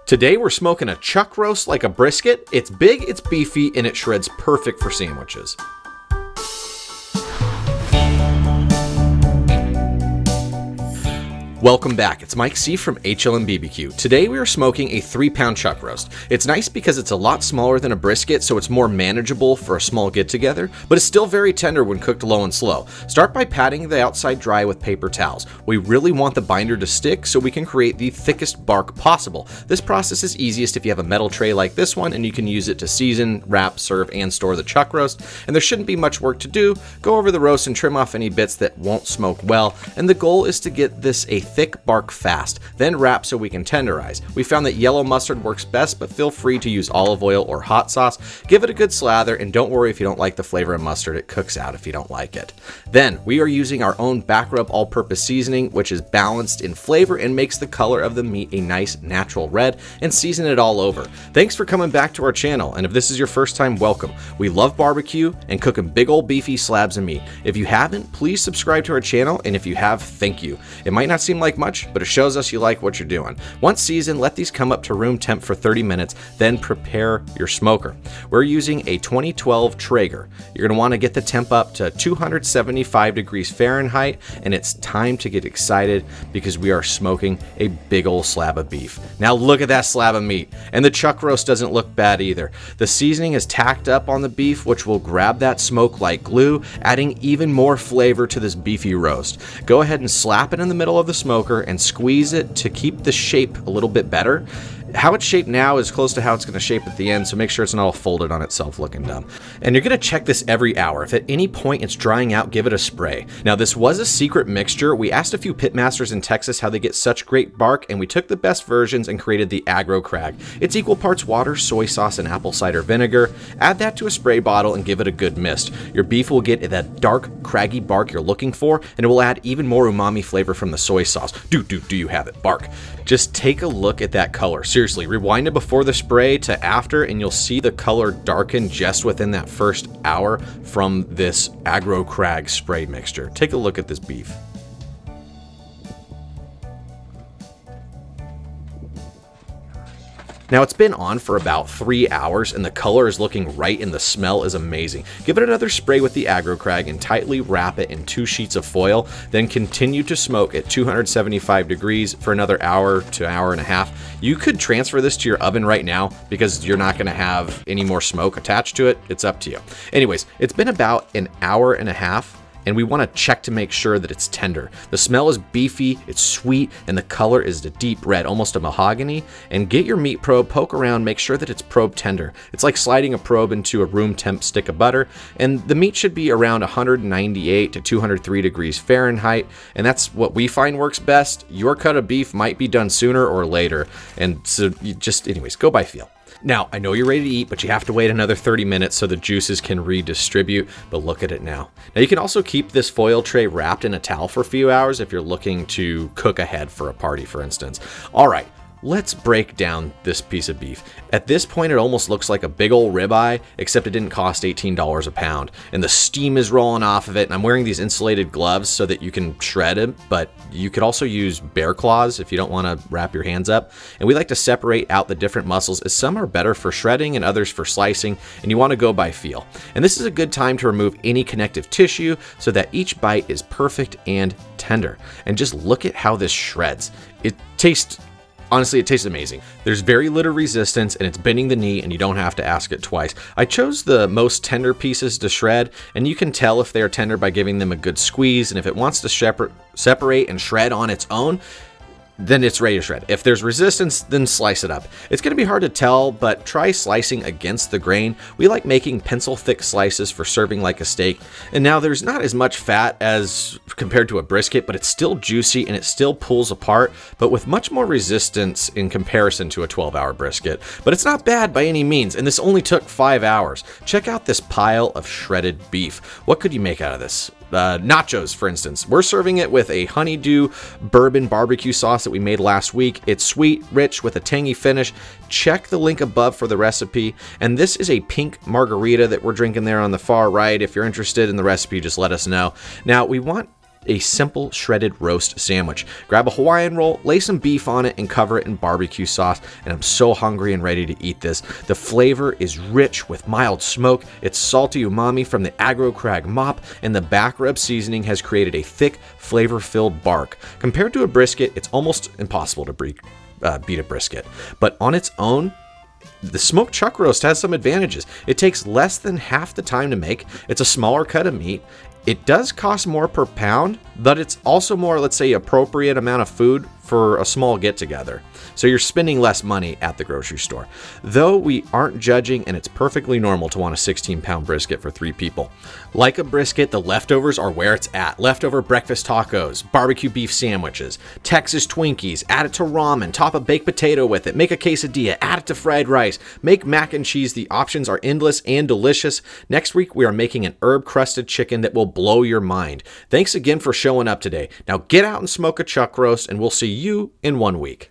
Today we're smoking a chuck roast like a brisket. It's big, it's beefy, and it shreds perfect for sandwiches. Welcome back, it's Mike C from HLM BBQ. Today we are smoking a 3-pound chuck roast. It's nice because it's a lot smaller than a brisket, so it's more manageable for a small get-together, but it's still very tender when cooked low and slow. Start by patting the outside dry with paper towels. We really want the binder to stick so we can create the thickest bark possible. This process is easiest if you have a metal tray like this one, and you can use it to season, wrap, serve, and store the chuck roast. And there shouldn't be much work to do. Go over the roast and trim off any bits that won't smoke well, and the goal is to get this a thick bark fast, then wrap so we can tenderize. We found that yellow mustard works best, but feel free to use olive oil or hot sauce. Give it a good slather, and don't worry if you don't like the flavor of mustard, it cooks out if you don't like it. Then we are using our own Back Rub all-purpose seasoning, which is balanced in flavor and makes the color of the meat a nice natural red, and season it all over. Thanks for coming back to our channel, and if this is your first time, welcome. We love barbecue and cooking big old beefy slabs of meat. If you haven't, please subscribe to our channel, and if you have, thank you. It might not seem like much, but it shows us you like what you're doing. Once seasoned, let these come up to room temp for 30 minutes, then prepare your smoker. We're using a 2012 Traeger. You're going to want to get the temp up to 275 degrees Fahrenheit, and it's time to get excited because we are smoking a big old slab of beef. Now look at that slab of meat, and the chuck roast doesn't look bad either. The seasoning is tacked up on the beef, which will grab that smoke like glue, adding even more flavor to this beefy roast. Go ahead and slap it in the middle of the smoker and squeeze it to keep the shape a little bit better. How it's shaped now is close to how it's going to shape at the end, so make sure it's not all folded on itself looking dumb. And you're going to check this every hour. If at any point it's drying out, give it a spray. Now this was a secret mixture. We asked a few pitmasters in Texas how they get such great bark, and we took the best versions and created the Aggro Crag. It's equal parts water, soy sauce, and apple cider vinegar. Add that to a spray bottle and give it a good mist. Your beef will get that dark, craggy bark you're looking for, and it will add even more umami flavor from the soy sauce. Do you have it? Bark. Just take a look at that color. Seriously, rewind it before the spray to after, and you'll see the color darken just within that first hour from this Aggro Crag spray mixture. Take a look at this beef. Now it's been on for about 3 hours, and the color is looking right and the smell is amazing. Give it another spray with the Aggro Crag and tightly wrap it in 2 sheets of foil, then continue to smoke at 275 degrees for another hour to hour and a half. You could transfer this to your oven right now because you're not going to have any more smoke attached to it. It's up to you. Anyways, it's been about an hour and a half, and we want to check to make sure that it's tender. The smell is beefy, it's sweet, and the color is a deep red, almost a mahogany. And get your meat probe, poke around, make sure that it's probe tender. It's like sliding a probe into a room temp stick of butter, and the meat should be around 198 to 203 degrees Fahrenheit, and that's what we find works best. Your cut of beef might be done sooner or later, and so you just, anyways, go by feel. Now, I know you're ready to eat, but you have to wait another 30 minutes so the juices can redistribute, but look at it now. Now, you can also keep this foil tray wrapped in a towel for a few hours if you're looking to cook ahead for a party, for instance. All right. Let's break down this piece of beef. At this point, it almost looks like a big old ribeye, except it didn't cost $18 a pound. And the steam is rolling off of it. And I'm wearing these insulated gloves so that you can shred it, but you could also use bear claws if you don't want to wrap your hands up. And we like to separate out the different muscles, as some are better for shredding and others for slicing, and you want to go by feel. And this is a good time to remove any connective tissue so that each bite is perfect and tender. And just look at how this shreds. Honestly, it tastes amazing. There's very little resistance, and it's bending the knee, and you don't have to ask it twice. I chose the most tender pieces to shred, and you can tell if they are tender by giving them a good squeeze, and if it wants to separate and shred on its own, then it's ready to shred. If there's resistance, then slice it up. It's going to be hard to tell, but try slicing against the grain. We like making pencil thick slices for serving like a steak. And now there's not as much fat as compared to a brisket, but it's still juicy and it still pulls apart, but with much more resistance in comparison to a 12-hour brisket. But it's not bad by any means, and this only took 5 hours. Check out this pile of shredded beef. What could you make out of this? Nachos, for instance. We're serving it with a honeydew bourbon barbecue sauce that we made last week. It's sweet, rich, with a tangy finish. Check the link above for the recipe. And this is a pink margarita that we're drinking there on the far right. If you're interested in the recipe, just let us know. Now, we want a simple shredded roast sandwich. Grab a Hawaiian roll, lay some beef on it, and cover it in barbecue sauce, and I'm so hungry and ready to eat this. The flavor is rich with mild smoke, it's salty umami from the Aggro Crag mop, and the back rub seasoning has created a thick, flavor-filled bark. Compared to a brisket, it's almost impossible to beat a brisket, but on its own, the smoked chuck roast has some advantages. It takes less than half the time to make, it's a smaller cut of meat, it does cost more per pound, but it's also more, let's say, appropriate amount of food for a small get-together. So you're spending less money at the grocery store. Though we aren't judging, and it's perfectly normal to want a 16-pound brisket for 3 people. Like a brisket, the leftovers are where it's at. Leftover breakfast tacos, barbecue beef sandwiches, Texas Twinkies, add it to ramen, top a baked potato with it, make a quesadilla, add it to fried rice, make mac and cheese. The options are endless and delicious. Next week, we are making an herb-crusted chicken that will blow your mind. Thanks again for showing up today. Now get out and smoke a chuck roast, and we'll see you in 1 week.